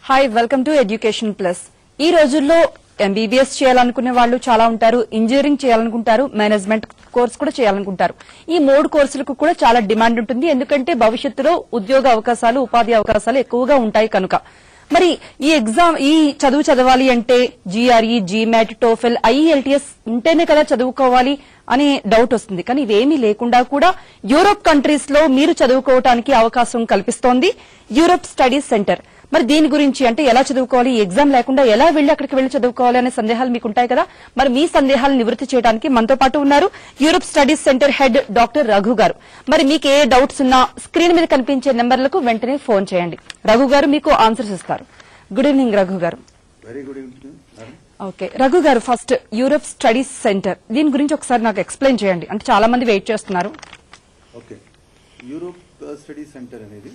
Hi welcome to education plus. ఈ రోజుల్లో MBBS చేయాలనుకునే వాళ్ళు చాలా ఉంటారు, ఇంజనీరింగ్ చేయాలనుకుంటారు, మేనేజ్మెంట్ కోర్స్ కూడా చేయాలనుకుంటారు. ఈ 3 కోర్సులకు కూడా చాలా డిమాండ్ ఉంటుంది. ఎందుకంటే భవిష్యత్తులో ఉద్యోగ అవకాశాలు, ఉపాధి అవకాశాలు ఎక్కువగా ఉంటాయి కనుక. మరి ఈ చదువు చదవాలి అంటే జీఆర్ఈ, జీమాట్, టోఫెల్, ఐఎల్టీఎస్ ఉంటేనే కదా చదువుకోవాలి అనే డౌట్ వస్తుంది. కానీ ఇవేమీ లేకుండా కూడా యూరోప్ కంట్రీస్ లో మీరు చదువుకోవడానికి అవకాశం కల్పిస్తోంది యూరోప్ స్టడీస్ సెంటర్. మరి దీని గురించి అంటే ఎలా చదువుకోవాలి, ఎగ్జామ్ లేకుండా ఎలా అక్కడికి వెళ్లి చదువుకోవాలి అనే సందేహాలు మీకు ఉంటాయి కదా. మరి మీ సందేహాలను నివృత్తి చేయడానికి మనతో పాటు ఉన్నారు Europe studies centre head doctor Raghu గారు. మరి మీకు ఏ డౌట్స్ ఉన్నా స్క్రీన్ మీద కనిపించే నెంబర్లకు వెంటనే ఫోన్ చేయండి. రఘు గారు మీకు ఆన్సర్స్ ఇస్తారు. గుడ్ ఈవినింగ్ రఘు గారు. Very good evening. Okay Raghu గారు, ఫస్ట్ యూరోప్ స్టడీస్ సెంటర్ దీని గురించి ఒకసారి నాకు ఎక్స్ప్లెయిన్ చేయండి. అంటే చాలా మంది వెయిట్ చేస్తున్నారు. ఓకే, యూరోప్ స్టడీ సెంటర్ అనేది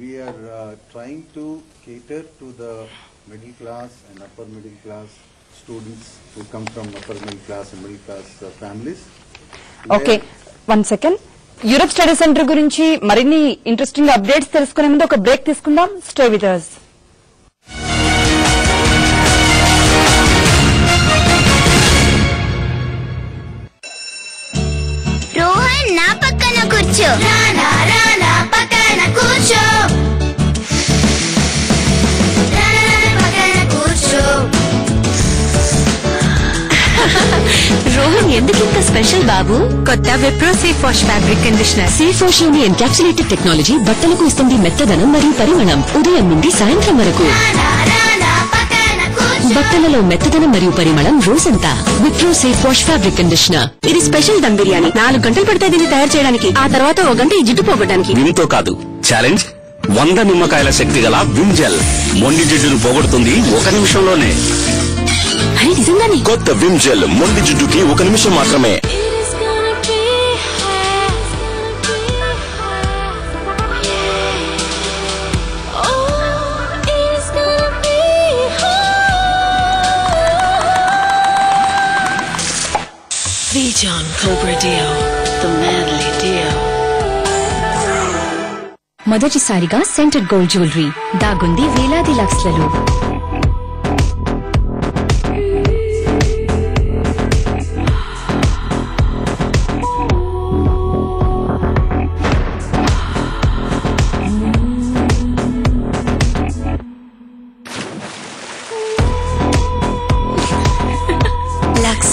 we are trying to cater to the middle class and upper middle class students who come from upper middle class and middle class families. Okay, 1 second. Europe study centre గురించి మరిన్ని interesting updates తెలుసుకునే ముందు ఒక break తీసుకుందాం. Stay with us. Rohan నా పక్కన కూర్చో. రానా పక్కన కూర్చో. రోహన్ ఎందుకు ఇంత స్పెషల్ బాబు? కొత్త Wipro safe wash fabric conditioner. Safe wash లోని ఎన్కాప్సులేటెడ్ టెక్నాలజీ బట్టలకు ఇస్తుంది మెత్తదనం మరియు పరిమళం. ఉదయం నుండి సాయంత్రం వరకు బట్టలలో మెత్తదనం మరియు పరిమళం రోజంతా. Wipro safe wash fabric conditioner. ఇది స్పెషల్ దమ్ బిర్యానీ. 4 గంటలు పడుతుంది దీన్ని తయారు చేయడానికి. ఆ తర్వాత 1 గంట ఈ జిడ్డు పోగొట్టడానికి. దీంతో కాదు, ఛాలెంజ్ 100 నిమ్మకాయల శక్తి గల విమ్ జెల్. మొండి జిడ్డును పోగొడుతుంది 1 నిమిషంలోనే. నిజంగానే కొత్త విమ్ జెల్ మొండి జిడ్డుకి 1 నిమిషం మాత్రమే. Vijon Cobra Dio, the manly Dio. మొదటిసారిగా సెంటర్ గోల్డ్ జ్యువెలరీ దాగుంది వేలాది లక్షలలో.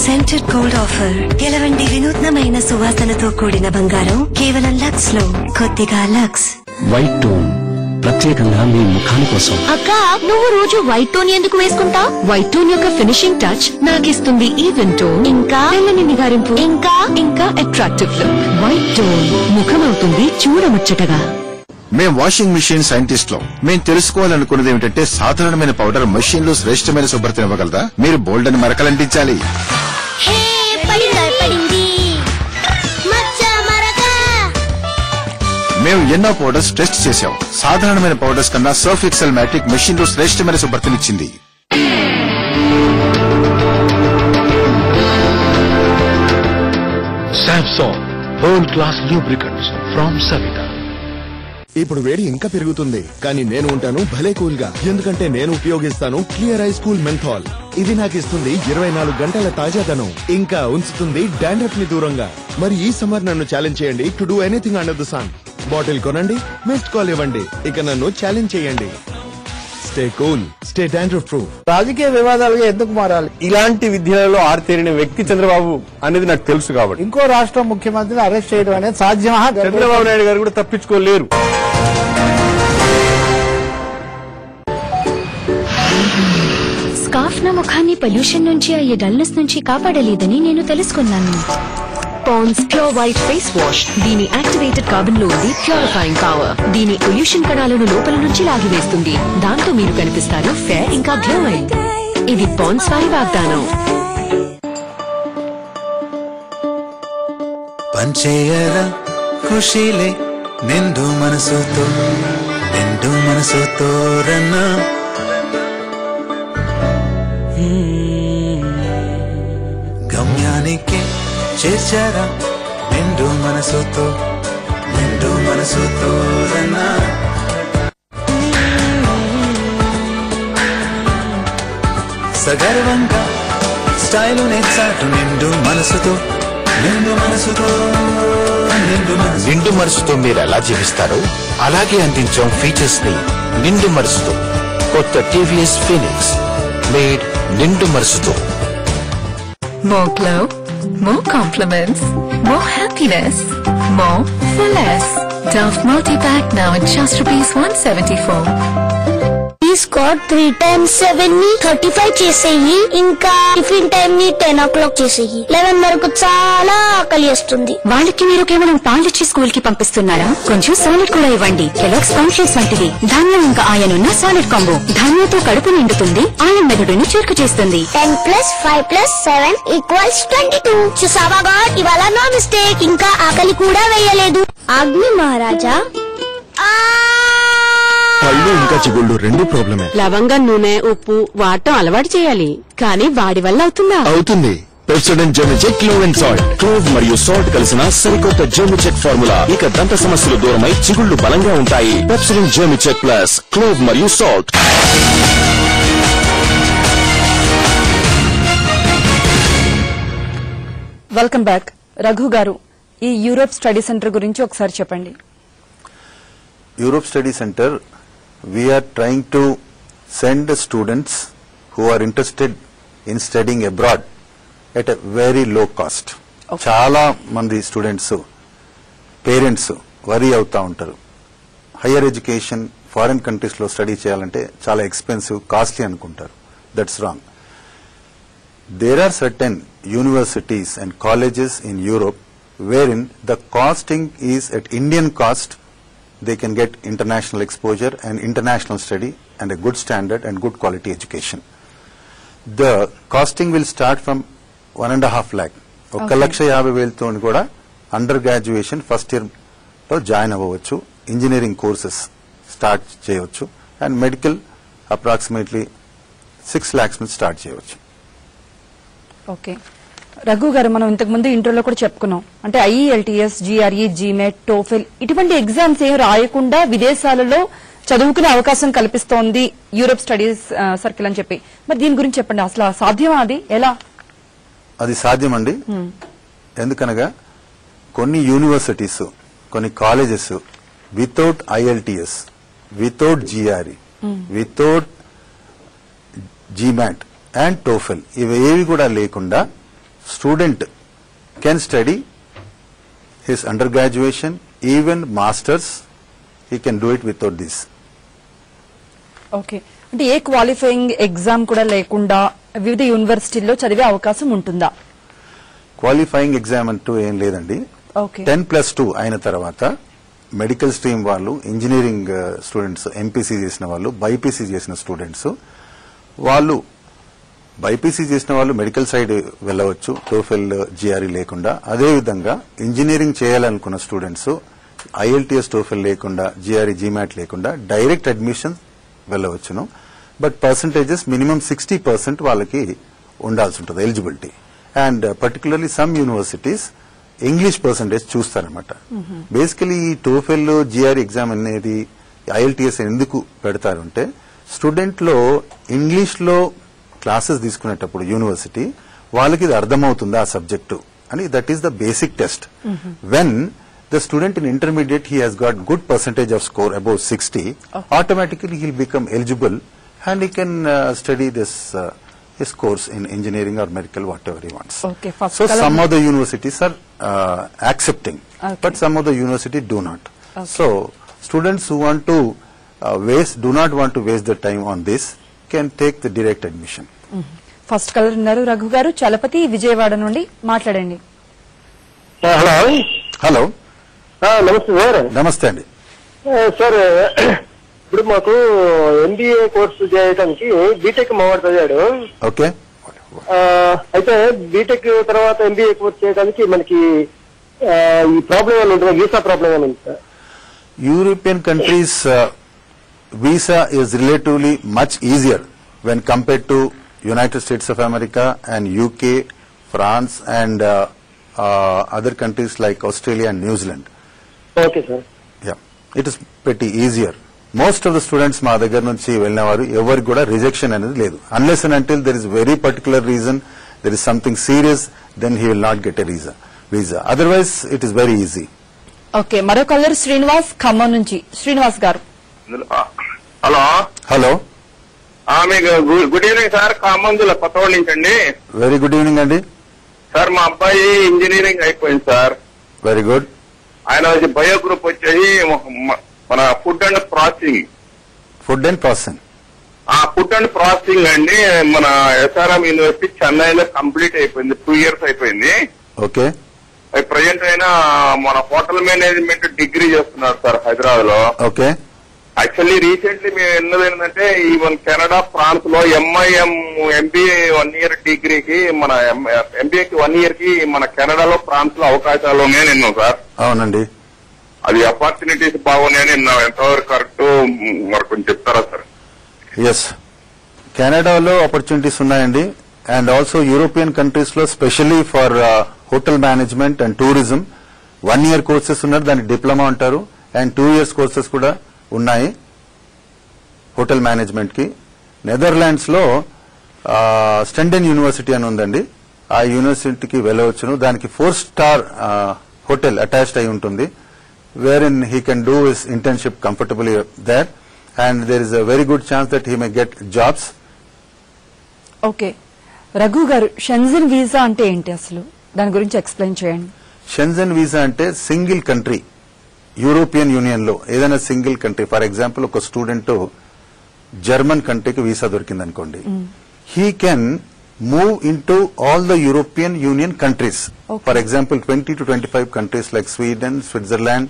Scented gold offer. గెలవండి వినూత్నమైన సువాసనతో కూడిన బంగారం కేవలం లక్స్ లో. కొద్దిగా లక్స్. వైట్ టోన్ ప్రత్యేకంగా మీ ముఖాని కోసం. అక్క, నువ్వు రోజు వైట్ టోన్ ఎందుకు వేసుకుంటావు? వైట్ టోన్ యొక్క ఫినిషింగ్ టచ్ నాకిస్తుంది ఈవెన్ టోన్, ఇంకా తెల్లని నిగారింపు, ఇంకా అట్రాక్టివ్ లుక్. వైట్ టోన్ ముఖం అవుతుంది చూడముచ్చటగా. మేం వాషింగ్ మిషన్ సైంటిస్ట్ లో మేం తెలుసుకోవాలనుకున్నది ఏమిటంటే సాధారణమైన పౌడర్ మెషిన్ లో శ్రేష్టమైన శుభ్రత ఇవ్వగలదా? మీరు బోల్డ్ అని మరకలంటించాలి. మేము ఎన్నో పౌడర్స్ టెస్ట్ చేశాం. సాధారణమైన పౌడర్స్ కన్నా సర్ఫ్ ఎక్సెల్ మ్యాట్రిక్ మెషిన్ లో శ్రేష్టమైన శుభ్రతనిచ్చింది. Samsung world class lubricants from Savita. ఇప్పుడు వేడి ఇంకా పెరుగుతుంది, కానీ నేను ఉంటాను భలే కూల్ గా. ఎందుకంటే నేను ఉపయోగిస్తాను క్లియర్ ఐస్ కూల్ మెంథాల్. ఇది నాకు ఇస్తుంది 24 గంటల తాజాదనం, ఇంకా ఉంచుతుంది డాండ్రఫ్ ని దూరంగా. మరి ఈ సమ్మర్ నన్ను ఛాలెంజ్ చేయండి to do anything under the sun. Bottle కొనండి, మిస్డ్ కాల్ ఇవ్వండి, ఇక నన్ను ఛాలెంజ్ చేయండి. Stay cool, stay dandruff proof. రాజకీయ వివాదాలుగా ఎందుకు మారాలి? ఇలాంటి విద్యలలో ఆరితేరిన వ్యక్తి చంద్రబాబు అనేది నాకు తెలుసు కాబట్టి. ఇంకో రాష్ట్ర ముఖ్యమంత్రిని అరెస్ట్ చేయడం అనేది సాధ్యమా? చంద్రబాబు నాయుడు గారు కూడా తప్పించుకోలేరు. స్కార్ఫ్ నా ముఖాన్ని పొల్యూషన్ నుంచి అయ్యే డల్నెస్ నుంచి కాపాడలేదని నేను తెలుసుకున్నాను. Pond's pure white face wash. దీని యాక్టివేటెడ్ కార్బన్ లో ఉంది ప్యూరిఫైయింగ్ పవర్. దీని పొల్యూషన్ కణాలను లోపల నుంచి లాగివేస్తుంది. దాంతో మీరు కనిపిస్తారు ఫేర్ ఇంకా గ్లోయింగ్. ఇది పాండ్స్ వారి వాగ్దానం. పంచేయరా ఖుషీలే నిండు మనసుతో రన్నా. గమ్యానికి చేర్చారా నిండు మనసుతో రన్నా. సగర్వంగా స్టైలు నెచ్చాటు నిండు మనసుతో నిండు మనసుతో నిండు మనసు. నిండు మనసుతో మీరు ఎలా జీవిస్తారో అలాగే అందించాం ఫీచర్స్ ని నిండు మనసుతో. కొత్త టీవీఎస్ ఫీనిక్స్ మేడ్ నిండు మనసుతో. More glow, more compliments, more happiness, more for less. Dove multi-pack now at just ₹174. Scott 3 times 7 ని 35 చేసేయి. ఇంకా టిఫిన్ టైం ని 10 o'clock చేసేయి. 11 వరకు చాలా ఆకలి వస్తుంది. వాళ్ళకి మీరు కేవలం పాలిచ్చి స్కూల్ కి పంపిస్తున్నారా? కొంచెం సాలిడ్ కూడా ఇవ్వండి. కెలాగ్స్ కాన్షియస్ వంటిది ధాన్యం ఇంకా ఆయన్ ఉన్న సాలిడ్ కాంబో. ధాన్యంతో కడుపు నిండుతుంది, ఆయన్ మెదడుని చురుకు చేస్తుంది. 10 + 5 + 7 = 22. చూసావా గాడ్, ఇవాళ నో మిస్టేక్. ఇంకా ఆకలి కూడా వేయలేదు. ఆగ్ని మహారాజా. పళ్ళు ఇంకా చిగుళ్ళు రెండు ప్రాబ్లమే. లవంగం నూనె ఉప్పు వాడటం అలవాటు చేయాలి, కానీ వాడి వల్ల అవుతుందా? అవుతుంది. Pepsodent Germicheck clove and salt. Clove మరియు సాల్ట్ కలిసిన సరికొత్త జెర్మిచెక్ ఫార్ములా. ఇక దంత సమస్యలు దూరమై చిగుళ్లు బలంగా ఉంటాయి. పెప్సోడెంట్ జెర్మిచెక్ ప్లస్ క్లోవ్ మరియు సాల్ట్. Welcome back. రఘు గారు, ఈ యూరోప్ స్టడీ సెంటర్ గురించి ఒకసారి చెప్పండి. Europe Study Center, we are trying to send the students who are interested in studying abroad at a very low cost. చాలా మంది students parents worry అవుతా ఉంటారు. హైయర్ ఎడ్యుకేషన్ ఫారిన్ కంట్రీస్ లో study చేయాలంటే చాలా ఎక్స్పెన్సివ్, కాస్ట్లీ అనుకుంటారు. That's wrong. There are certain universities and colleges in Europe wherein the costing is at Indian cost. They can get international exposure and international study and a good standard and good quality education. The costing will start from 1.5 lakh. 1,50,000 తో కూడా under graduation first year లో join అవ్వచ్చు. Engineering courses start చేయవచ్చు. And medical approximately 6 lakhs నుంచి start చేయవచ్చు. Okay Raghu గారు, మనం ఇంతకు ముందు ఇంటర్వ్యూలో కూడా చెప్పుకున్నాం, అంటే IELTS, GRE, GMAT, TOEFL ఇటువంటి ఎగ్జామ్స్ ఏం రాయకుండా విదేశాలలో చదువుకునే అవకాశం కల్పిస్తోంది యూరోప్ స్టడీస్ సర్కిల్ అని చెప్పి. మరి దీని గురించి చెప్పండి, అసలు సాధ్యమా? అది ఎలా? అది సాధ్యమండి. ఎందుకనగా కొన్ని యూనివర్సిటీస్, కొన్ని colleges without IELTS, without GRE, without GMAT and TOEFL ఇవేవి కూడా లేకుండా student can study his undergraduation, even masters, he can do it without this. Okay, అంటే ఏ క్వాలిఫైయింగ్ ఎగ్జామ్ కూడా లేకుండా వివిధ యూనివర్సిటీల్లో చదివే అవకాశం ఉంటుందా? క్వాలిఫైయింగ్ ఎగ్జామ్ అంటూ ఏం లేదండి. 10+2 అయిన తర్వాత మెడికల్ స్ట్రీమ్ వాళ్ళు, ఇంజనీరింగ్ స్టూడెంట్స్, MPC చేసిన వాళ్ళు, BIPC చేసిన స్టూడెంట్స్, వాళ్ళు బైపీసీ చేసిన వాళ్ళు మెడికల్ సైడ్ వెళ్ళవచ్చు, TOEFL, GRE లేకుండా. అదేవిధంగా ఇంజనీరింగ్ చేయాలనుకున్న స్టూడెంట్స్ IELTS, TOEFL లేకుండా, GRE, GMAT లేకుండా డైరెక్ట్ అడ్మిషన్ వెళ్ళవచ్చును. బట్ పర్సంటేజెస్ మినిమం 60% వాళ్ళకి ఉండాల్సి ఉంటుంది eligibility. And particularly some universities English percentage చూస్తారనమాట. బేసికలీ ఈ TOEFL, GRE ఎగ్జామ్ అనేది IELTS ఎందుకు పెడతారు అంటే, స్టూడెంట్ లో ఇంగ్లీష్ లో క్లాసెస్ తీసుకునేటప్పుడు యూనివర్సిటీ వాళ్ళకి ఇది అర్థమవుతుందా ఆ సబ్జెక్టు అని. That is the basic test. When the student in intermediate he has got good percentage of score above 60, automatically heal become eligible and he can study this his course in engineering or medical, whatever he wants. Okay, so some of the universities are accepting, but some of the universities do not. So students who want to do not want to waste their time on this can take the direct admission. First colour ఉన్నారు రఘు గారు, చలపతి, విజయవాడ నుండి మాట్లాడండి. Hello hello నమస్తే sir. నమస్తే అండి sir. ఇప్పుడు మాకు MBA course చేయడానికి బీటెక్ మావాడు చదివాడు. ఓకే. అయితే బీటెక్ తర్వాత MBA కోర్సు చేయడానికి మనకి ఈ ప్రాబ్లం ఏమైనా ఉంటుంది, వీసా ప్రాబ్లం ఏమైనా ఉంది sir? European countries visa is relatively much easier when compared to United States of America and UK, France and other countries like Australia and New Zealand. Okay sir. Yeah, it is pretty easier most of the students మా దగ్గర నుంచి వెళ్ళిన వారు ఎవరికి కూడా rejection అనేది లేదు. Unless and until there is very particular reason, there is something serious, then he will not get a visa. Otherwise it is very easy. Okay, మరో కలర్ శ్రీనివాస్ ఖమ్మం నుంచి. శ్రీనివాస్ గారు. హలో హలో, మీకు గుడ్ ఈవినింగ్ సార్. ఖమ్మం జిల్లా కొత్తవాళ్ళ నుంచి అండి. Very good evening అండి. Sir మా అబ్బాయి ఇంజనీరింగ్ అయిపోయింది సార్. Very good. ఆయన బయో గ్రూప్ వచ్చేసి మన food and processing. Food and processing food and processing అండి. మన ఎస్ఆర్ఎం యూనివర్సిటీ చెన్నైలో కంప్లీట్ అయిపోయింది, 2 years అయిపోయింది. ఓకే. ప్రజెంట్ అయినా మన హోటల్ మేనేజ్మెంట్ డిగ్రీ చేస్తున్నారు సార్ హైదరాబాద్ లో. ఓకే. యాక్చువల్లీ రీసెంట్లీ మేము ఎన్నది ఏంటంటే ఈవెన్ కెనడా, ఫ్రాన్స్ లో ఎంఐఎం ఎంబీఏ 1 year డిగ్రీకి, మన ఎంబీఏకి 1 year కి మన కెనడాలో, ఫ్రాన్స్ లో అవకాశాలు ఉన్నాయని విన్నాం సార్. అవునండి. అది ఆపర్చునిటీస్ బాగున్నాయని విన్నాం. ఎంతవరకు కరెక్ట్ మరి కొంచెం చెప్తారా సార్? ఎస్, కెనడాలో ఆపర్చునిటీస్ ఉన్నాయండి. అండ్ ఆల్సో యూరోపియన్ కంట్రీస్ లో specially for hotel management and tourism 1 year courses ఉన్నారు, దాన్ని డిప్లొమా అంటారు. అండ్ 2 years కోర్సెస్ కూడా ఉన్నాయి హోటల్ మేనేజ్మెంట్ కి. నెదర్లాండ్స్ లో స్టెండెన్ యూనివర్సిటీ అని ఉందండి, ఆ యూనివర్సిటీకి వెళ్ళవచ్చును. దానికి 4-star హోటల్ అటాచ్డ్ అయి ఉంటుంది, where in he can do his internship comfortably there, and there is a very good chance that he may get jobs. Okay, Raghu garu, Schengen visa అంటే ఏంటి అసలు, దాని గురించి ఎక్స్ప్లెయిన్ చేయండి. షెంజన్ వీసా అంటే సింగిల్ కంట్రీ, యూరోపియన్ యూనియన్ లో ఏదైనా single country. For example ఒక స్టూడెంట్ జర్మన్ కంట్రీకి వీసా దొరికింది అనుకోండి, he can move in to all the European union countries. For example 20 to 25 countries like Sweden, Switzerland,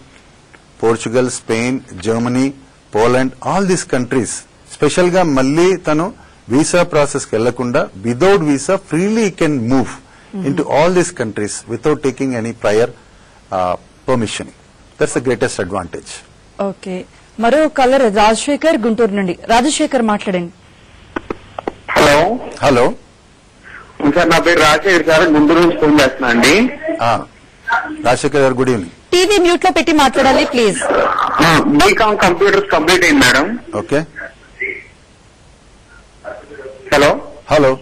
Portugal, Spain, Germany, Poland, all these countries. Special గా మళ్ళీ తను visa process కి వెళ్లకుండా without visa freely can move into all these countries without taking any prior permission. That's the greatest advantage. Okay, మరో colour Rajasekhar Guntur నుండి. రాజశేఖర్ మాట్లాడండి. Hello. Hello sir, నా పేరు రాజశేఖర్ సార్, గుంటూరు నుంచి ఫోన్ చేస్తున్నా అండి. రాజశేఖర్ గారు, గుడ్ ఈవినింగ్. టీవీ మ్యూట్ లో పెట్టి మాట్లాడాలి ప్లీజ్. బీకామ్ కంప్యూటర్స్ కంప్లీట్ అయింది madam. Okay. Hello. Hello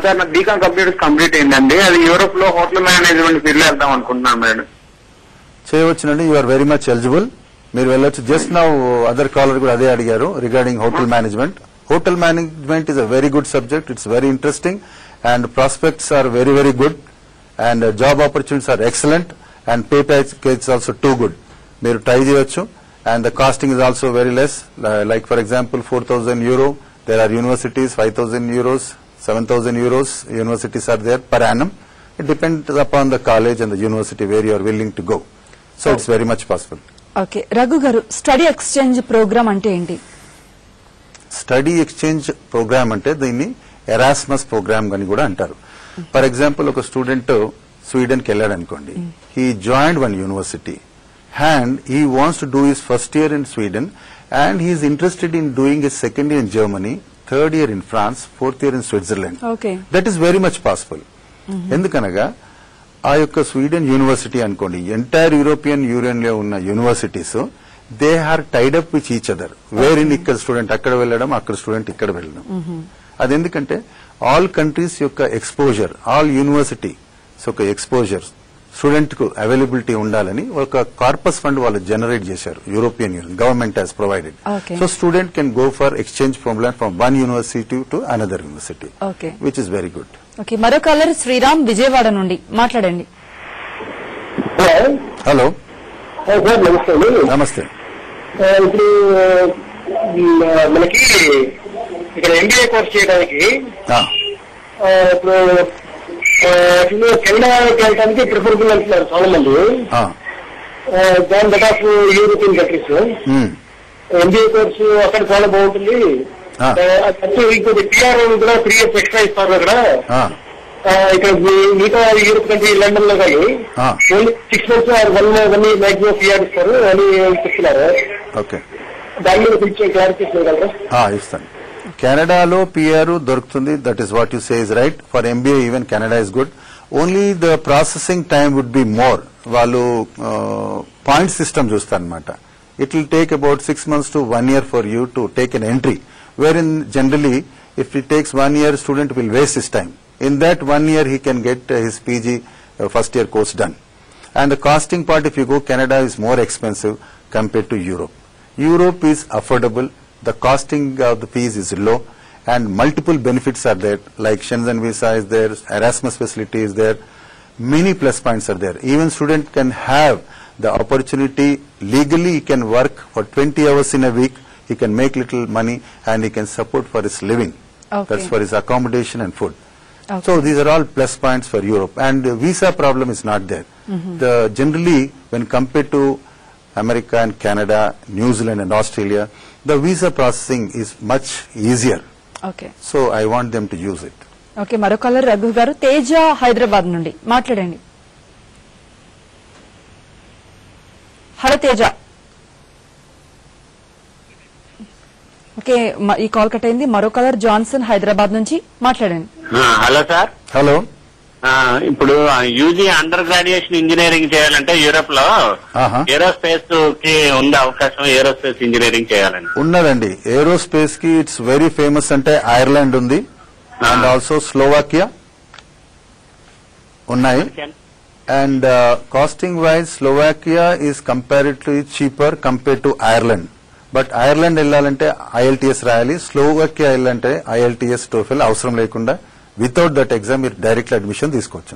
sir, నాకు బీకామ్ కంప్యూటర్స్ కంప్లీట్ అయిందండి. అది యూరోప్ లో హోటల్ మేనేజ్మెంట్ ఫీల్డ్ లో వెళ్దాం అనుకుంటున్నాను మేడం. చేయవచ్చునండి, you are very much eligible, మీరు వెళ్ళొచ్చు. జస్ట్ నౌ అదర్ కాలర్ కూడా అదే అడిగారు regarding hotel management. Hotel management is a very good subject, it's very interesting and prospects are very very good and job opportunities are excellent and pay package also too good. మీరు try చేయొచ్చు. And the costing is also very less, like for example €4,000. There are universities €5,000, €7,000 universities are there per annum. It depends upon the college and the university where you are willing to go. So it's very much possible. Okay, Raghu గారు, study exchange programme అంటే ఏంటి? Study exchange programme అంటే దీన్ని Erasmus programme అని కూడా అంటారు. For example ఒక student Sweden కి వెళ్ళాడు అనుకోండి, he joined one university and he wants to do his first year in Sweden and he is interested in doing his second year in Germany, third year in France, fourth year in Switzerland. That is very much possible. ఎందుకనగా ఆ యొక్క Sweden university అనుకోండి, entire European union లో ఉన్న universities they are tied up with each other, wear in ఇక్కడ student అక్కడ వెళ్ళడం, అక్కడ స్టూడెంట్ ఇక్కడ వెళ్ళడం. అది ఎందుకంటే ఆల్ కంట్రీస్ యొక్క ఎక్స్పోజర్, ఆల్ యూనివర్సిటీ యొక్క ఎక్స్పోజర్ స్టూడెంట్ కు అవైలబిలిటీ ఉండాలని ఒక కార్పస్ ఫండ్ వాళ్ళు జనరేట్ చేశారు. European union government has provided. So student can go for exchange program from one university to another university, which is very good. Okay, మరో caller Sriram Vijayawada నుండి మాట్లాడండి. Hello. నమస్తే. నమస్తే. ఇప్పుడు మనకి ఇక్కడ ఎంబీఏ కోర్స్ చేయడానికి ఇప్పుడు కెనడాకి వెళ్ళడానికి ప్రిఫరబుల్ అంటున్నారు చాలా మంది. దాని but of European countries MBA course అక్కడ చాలా బాగుంటుంది. ఇంకొక పిఆర్ కూడా 3 years ఎక్స్ట్రా ఇస్తారు అక్కడ. ఇక్కడ మిగతా యూరోప్ కంట్రీ లండన్ లో కానీ only 6 months or 1 year maximum PR ఇస్తారు అని చెప్తున్నారు. దాని మీద కొంచెం క్లారిటీ చేయగలరా? ఇస్తాను. కెనడాలో పిఆర్ దొరుకుతుంది. That is what you say is right. For MBA even Canada is good. Only the processing time would be more. వాళ్ళు పాయింట్ సిస్టమ్ చూస్తారనమాట. it will take about 6 months to 1 year for you to take an entry, wherein generally if it takes 1 year, student will waste his time. In that 1 year he can get his PG first year course done. And the costing part, if you go Canada, is more expensive compared to Europe. Europe is affordable, the costing of the fees is low, and multiple benefits are there, like Shenzhen visa is there, Erasmus facility is there, many plus points are there. Even student can have the opportunity, legally he can work for 20 hours in a week, he can make little money and he can support for his living. Okay. That's for his accommodation and food. Okay. So these are all plus points for Europe, and the visa problem is not there. Generally, when compared to America and Canada, New Zealand and Australia, the visa processing is much easier. Okay So I want them to use it. Okay మరో caller Raghu garu Teja Hyderabad నుండి మాట్లాడండి. Hello Teja. Okay ఈ call cut అయింది. మరో caller Johnson Hyderabad నుంచి మాట్లాడండి. Hello sir. Hello. ఇప్పుడు UG under graduation engineering చేయాలంటే యూరోప్ లో ఏరోస్పేస్ కి ఉంది అవకాశం, ఏరోస్పేస్ ఇంజనీరింగ్ చేయాలండి. ఉన్నదండి. ఏరోస్పేస్ కి ఇట్స్ వెరీ ఫేమస్ అంటే ఐర్లాండ్ ఉంది, అండ్ ఆల్సో స్లోవాకియా ఉన్నాయి. And costing wise Slovakia is comparatively cheaper compare to Ireland. But Ireland వెళ్ళాలంటే IELTS రాయాలి, స్లోవాకియా వెళ్ళాలంటే IELTS TOEFL అవసరం లేకుండా వితౌట్ దట్ ఎగ్జామ్ మీరు డైరెక్ట్ అడ్మిషన్ తీసుకోవచ్చు.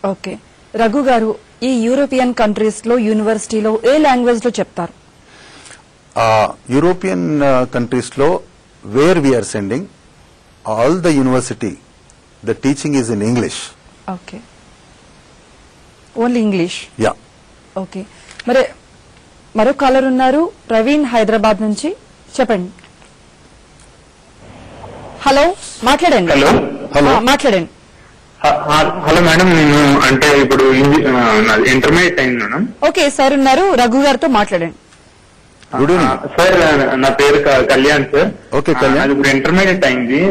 ఓకే రఘు గారు, ఈ యూరోపియన్ కంట్రీస్ లో యూనివర్సిటీలో ఏ లాంగ్వేజ్ లో చెప్తారు? యూరోపియన్ కంట్రీస్ లో where we're sending all the university, the teaching is in English. Okay, only English. Yeah. Okay, మరి మరో కాలర్ ఉన్నారు ప్రవీణ్ హైదరాబాద్ నుంచి, చెప్పండి. హలో, మాట్లాడండి. హలో, మాట్లాడండి. హలో మేడం, నేను అంటే ఇప్పుడు ఇంటర్మీడియట్ అయింది మేడం. ఓకే సార్ ఉన్నారు, రఘు గారితో మాట్లాడండి. సార్ నా పేరు కళ్యాణ్ సార్. ఓకే కళ్యాణ్. ఇప్పుడు ఇంటర్మీడియట్ అయింది.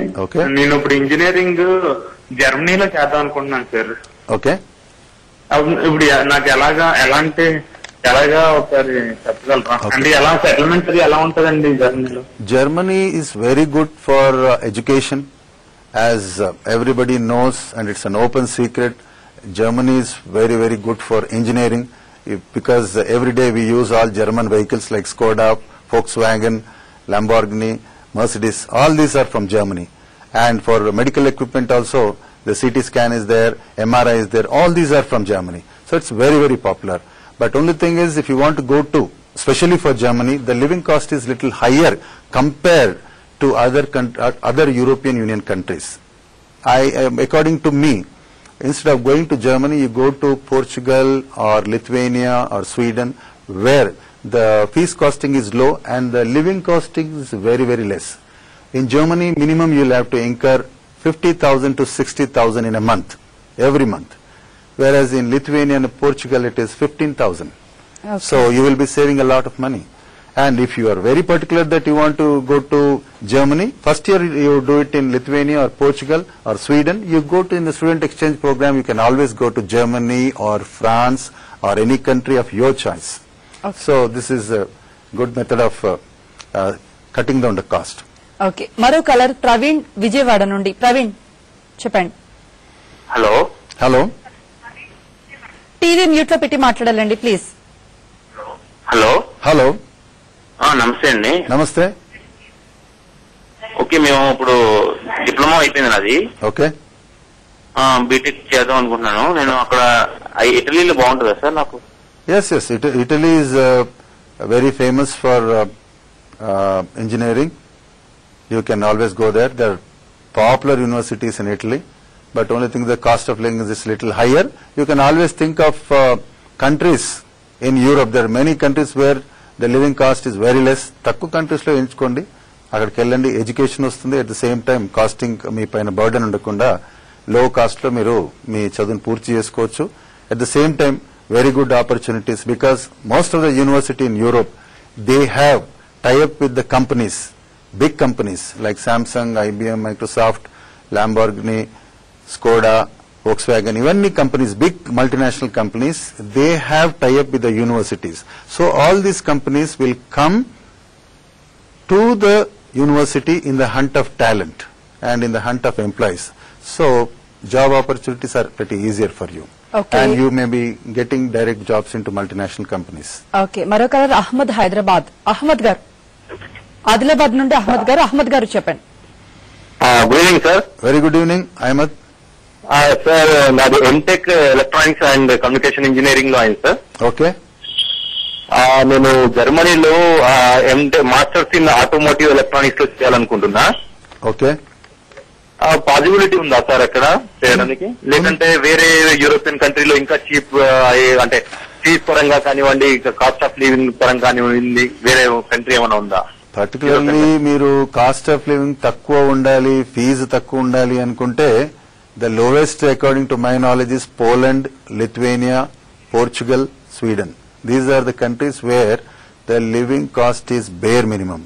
నేను ఇప్పుడు ఇంజనీరింగ్ జర్మనీలో చేద్దాం అనుకుంటున్నాను సార్. ఓకే. ఇప్పుడు నాకు ఎలాగా ఒకసారి చెప్పగలరా? అంటే ఎలా సెటిల్మెంట్ ఎలా ఉంటుందండి జర్మనీలో? Germany is very good for education, as everybody knows, and it's an open secret. Germany is very, very good for engineering, because every day we use all German vehicles like Skoda, Volkswagen, Lamborghini, Mercedes. All these are from Germany. And for medical equipment also, the CT scan is there, MRI is there. All these are from Germany. So it's very, very popular. But only thing is, if you want to go to, especially for Germany, the living cost is little higher compared to other European Union countries. According to me, instead of going to Germany, you go to Portugal or Lithuania or Sweden, where the fees costing is low and the living costing is very, very less. In Germany, minimum you'll have to incur 50,000 to 60,000 in a month, every month. Whereas in Lithuania and Portugal it is 15,000. Okay. So you will be saving a lot of money. And if you are very particular that you want to go to Germany, first year you do it in Lithuania or Portugal or Sweden. You go to in the student exchange program, you can always go to Germany or France or any country of your choice. Okay. So this is a good method of cutting down the cost. Okay, మరో colour Praveen Vijayawada నుండి. ప్రవీణ్ చెప్పండి. Hello. Hello. TV mute లో పెట్టి మాట్లాడాలండి please. Hello. Hello. నమస్తే అండి. నమస్తే. Okay, మేము ఇప్పుడు డిప్లొమా అయిపోయింది నాది. ఓకే. బీటెక్ చేద్దాం అనుకుంటున్నాను. నేను అక్కడ ఇటలీలో బాగుంటుందా సార్ నాకు? Yes, Italy is very famous for engineering. You can always go there. There are popular universities in Italy, but only thing the cost of living is little higher. You can always think of countries in Europe. There are many countries where the living cost is very less. తక్కువ countries లో ఎంచుకోండి, అక్కడికి వెళ్ళండి, education వస్తుంది. At the same time costing మీ పైన burden ఉండకుండా లో కాస్ట్ లో మీరు మీ చదువును పూర్తి చేసుకోవచ్చు. At the same time very good opportunities, because most of the university in Europe, they have tie-up with the companies, big companies like Samsung, IBM, Microsoft, Lamborghini, Skoda, Volkswagen, even companies, big multinational companies, they have tie-up with the universities. So all these companies will come to the university in the hunt of talent and in the hunt of employees. So job opportunities are pretty easier for you. Okay. And you may be getting direct jobs into multinational companies. Okay మరొక అహ్మద్ హైదరాబాద్. అహ్మద్ గారు ఆదిలాబాద్ నుండి అహ్మద్ గారు చెప్పండి. Good evening sir. Very good evening Ahmed. Sir నాది MTech electronics and communication engineering లో అయింది sir. Okay. నేను జర్మనీలో మాస్టర్స్ ఇన్ ఆటోమోటివ్ ఎలక్ట్రానిక్స్ లో చేయాలనుకుంటున్నా. ఓకే. పాసిబిలిటీ ఉందా సార్ అక్కడ చేయడానికి, లేకంటే వేరే యూరోపియన్ కంట్రీలో ఇంకా చీప్ అంటే ఫీజ్ పరంగా కానివ్వండి, కాస్ట్ ఆఫ్ లివింగ్ పరంగా కానివ్వండి, వేరే కంట్రీ ఏమైనా ఉందా? పర్టికులర్లీ మీరు కాస్ట్ ఆఫ్ లివింగ్ తక్కువ ఉండాలి, ఫీజు తక్కువ ఉండాలి అనుకుంటే the lowest according to my knowledge is Poland, Lithuania, Portugal, Sweden. These are the countries where the living cost is bare minimum.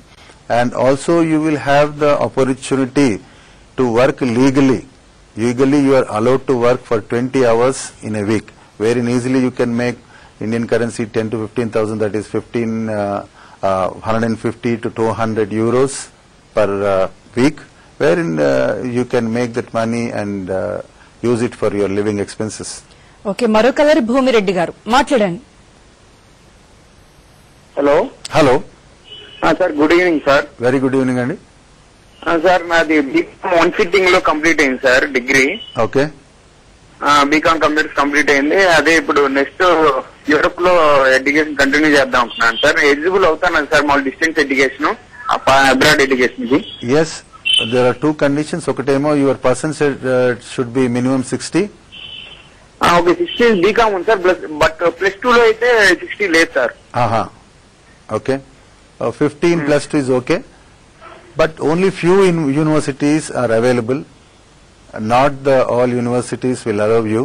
And also you will have the opportunity to work legally. Legally you are allowed to work for 20 hours in a week, wherein easily you can make Indian currency 10 to 15,000, that is 150 to 200 euros per week, wherein you can make that money and use it for your living expenses. Okay మరొకరి భూమిరెడ్డి గారు మాట్లాడండి. Hello. Hello sir, good evening sir. Very good evening అండి. Sir నాది BCom 1 sitting లో complete అయింది sir degree. Okay. BCom computers complete అయింది. అదే ఇప్పుడు నెక్స్ట్ యూరోప్ లో ఎడ్యుకేషన్ కంటిన్యూ చేద్దాం అనుకున్నాను సార్. ఎలిజిబుల్ అవుతాను సార్ మా డిస్టెన్స్ ఎడ్యుకేషన్, అబ్రాడ్ ఎడ్యుకేషన్ కి? Yes, there are 2 conditions. ఒకటేమో your percentage should be minimum 60. Okay, 60 BCom ఉంది సార్, బట్ +2 లో అయితే 60 లేదు sir. Okay, 15 +2 is okay. But only few universities are available. Not all universities will allow you.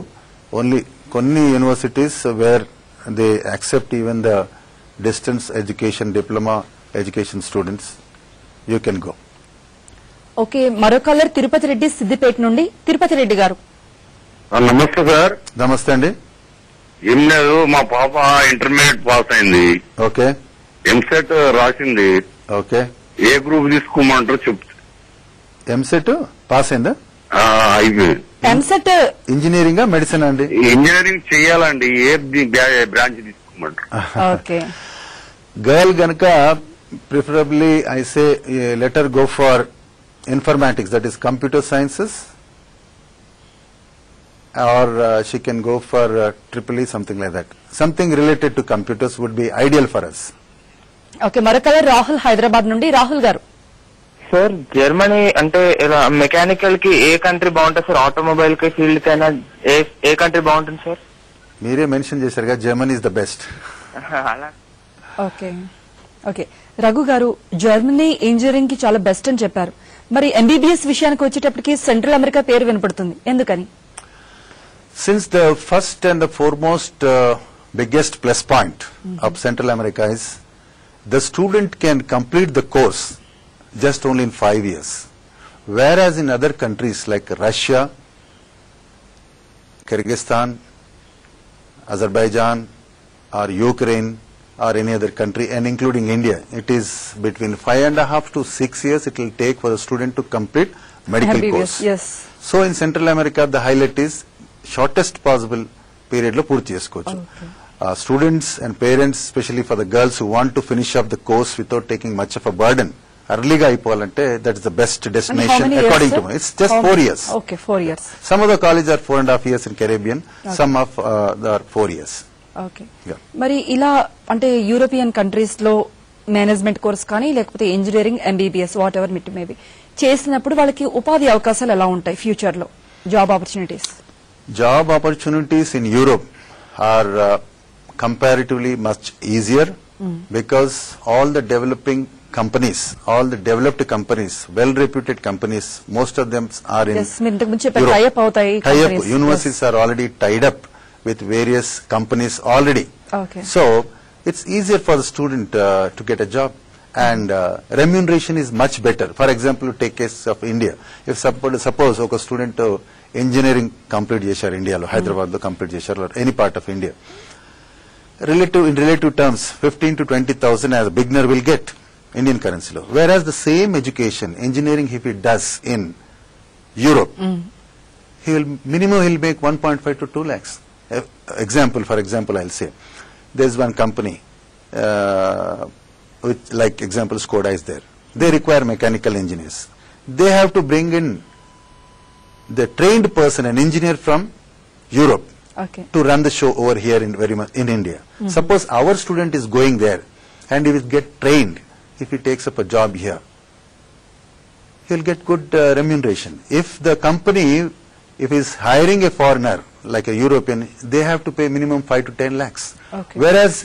Only konni universities where they accept even the distance education, diploma education students, you can go. Okay మరొకరు తిరుపతి రెడ్డి సిద్దిపేట నుండి. తిరుపతి రెడ్డి గారు. నమస్తే sir. నమస్తే అండి. ఏం లేదు, మా పాప ఇంటర్మీడియట్ పాస్ అయింది. ఓకే. ఎంసెట్ రాసింది. ఓకే. ఏ గ్రూప్ తీసుకోమంటారో చెప్తా. ఎంసెట్ పాస్ అయిందా? అయిపోయింది. ఎంసెట్ ఇంజనీరింగ్ మెడిసిన్ అండి? ఇంజనీరింగ్ చెయ్యాలండి. ఏ బ్రాంచ్ తీసుకోమంటారు? ఓకే. గర్ల్ గనక preferably I say letter go for informatics, that is computer sciences, or she can go for EEE, something like that. Something related to computers would be ideal for us. Okay మరొకరు రాహుల్ హైదరాబాద్ నుండి. రాహుల్ గారు. Sir Germany అంటే ఇలా mechanical కి ఏ country బాగుంటుంది sir? Automobile కి field కైనా ఏ కంట్రీ బాగుంటుంది సార్? మీరే మెన్షన్ చేశారుగా, Germany is the best. Okay okay Raghu గారు, జర్మనీ ఇంజనీరింగ్ కి చాలా బెస్ట్ అని చెప్పారు. మరి ఎంబీబీఎస్ విషయానికి వచ్చేటప్పటికి సెంట్రల్ అమెరికా పేరు వినపడుతుంది, ఎందుకని? Since the first and the foremost biggest plus point of Central America is the student can complete the course just only in 5 years, whereas in other countries like Russia, Kyrgyzstan, Azerbaijan, or Ukraine, or any other country, and including India, it is between 5.5 to 6 years it will take for the student to complete medical MBBS, course. yes. So in Central America the highlight is shortest possible period lo పూర్తి చేసుకోవచ్చు. Students and parents, especially for the girls who want to finish up the course without taking much of a burden, early ga అయిపోవాలంటే that is the best destination according to me. It's just 4 years. Okay, 4 years. Some of the colleges are 4.5 years in Caribbean, some of are 4 years. ఓకే. మరి ఇలా అంటే European countries లో management course కానీ లేకపోతే engineering, MBBS, whatever మిట్ maybe చేసినప్పుడు వాళ్ళకి ఉపాధి అవకాశాలు ఎలా ఉంటాయి ఫ్యూచర్ లో? Job opportunities? Job opportunities in Europe are comparatively much easier because all the developing companies, all the developed companies, well-reputed companies, most of them are in Europe. tie-up అవుతాయి tie-up. Universities are already tied up with various companies already. Okay. So it's easier for the student to get a job, and remuneration is much better. For example, take case of India. If suppose ఒక student engineering complete చేశారు ఇండియాలో, హైదరాబాద్ లో complete చేశారు, any part of India. In relative terms, 15 to 20,000 as a beginner will get Indian currency law. Whereas the same education, engineering, if he does in Europe, he'll make 1.5 to 2 lakhs. For example, I'll say, there's one company, with like example Skoda is there. They require mechanical engineers. They have to bring in the trained person, an engineer from Europe. Okay. To run the show over here in India. Suppose our student is going there and he will get trained. If he takes up a job here, he will get good remuneration. If the company, if is hiring a foreigner like a European, they have to pay minimum 5 to 10 lakhs. Okay. Whereas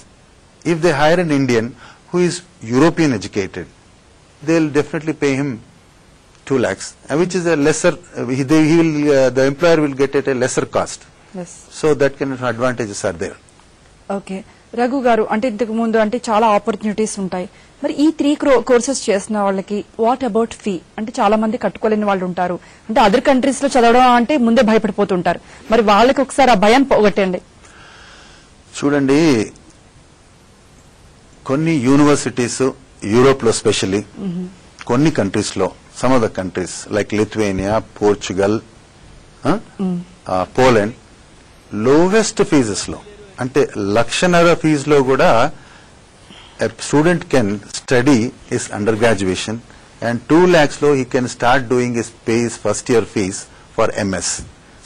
if they hire an Indian who is European educated, they will definitely pay him 2 lakhs, which is a lesser. The employer will get at a lesser cost. Yes. So that kind of advantages are there. Okay, Raghu గారు, అంటే ఇంతకు ముందు అంటే చాలా opportunities ఉంటాయి. మరి ఈ 3 courses చేసిన వాళ్ళకి వాట్ అబౌట్ ఫీ? అంటే చాలా మంది కట్టుకోలేని వాళ్ళు ఉంటారు, అంటే అదర్ కంట్రీస్ లో చదవడం అంటే ముందే భయపడిపోతుంటారు. మరి వాళ్ళకి ఒకసారి ఆ భయం పోగొట్టండి. చూడండి, కొన్ని యూనివర్సిటీస్ యూరోప్ లో స్పెషల్లీ కొన్ని కంట్రీస్ లో, some of the countries like Lithuania, Portugal, Poland, lowest fees లో, అంటే లక్షన్నర ఫీజులో కూడా student can study his under graduation and 2 lakhs lo he can start doing his pays first year fees for MS.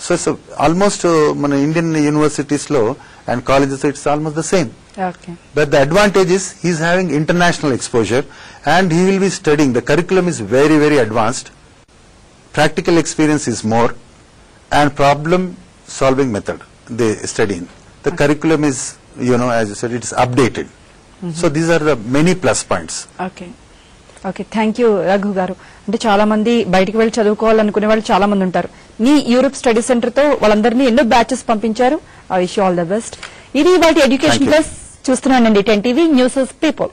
So it's almost mana Indian universities lo and colleges it's almost the same. Okay. But the advantage is he is having international exposure and he will be studying. The curriculum is very, very advanced. Practical experience is more and problem solving method they study in. The curriculum is, as you said, it is updated. So these are the many plus points. Okay. Okay, thank you Raghu గారు. అంటే చాలా మంది బయటికి వెళ్ళి చదువుకోవాలనుకునే వాళ్ళు చాలా మంది ఉంటారు. మీ యూరోప్ స్టడీ సెంటర్ తో వాళ్ళందరినీ ఎన్నో బ్యాచెస్ పంపించారు. I wish you all the best. ఇది వాటి ఎడ్యుకేషన్ ప్లస్. చూస్తున్నానండి 10 టీవీ న్యూస్ పీపుల్.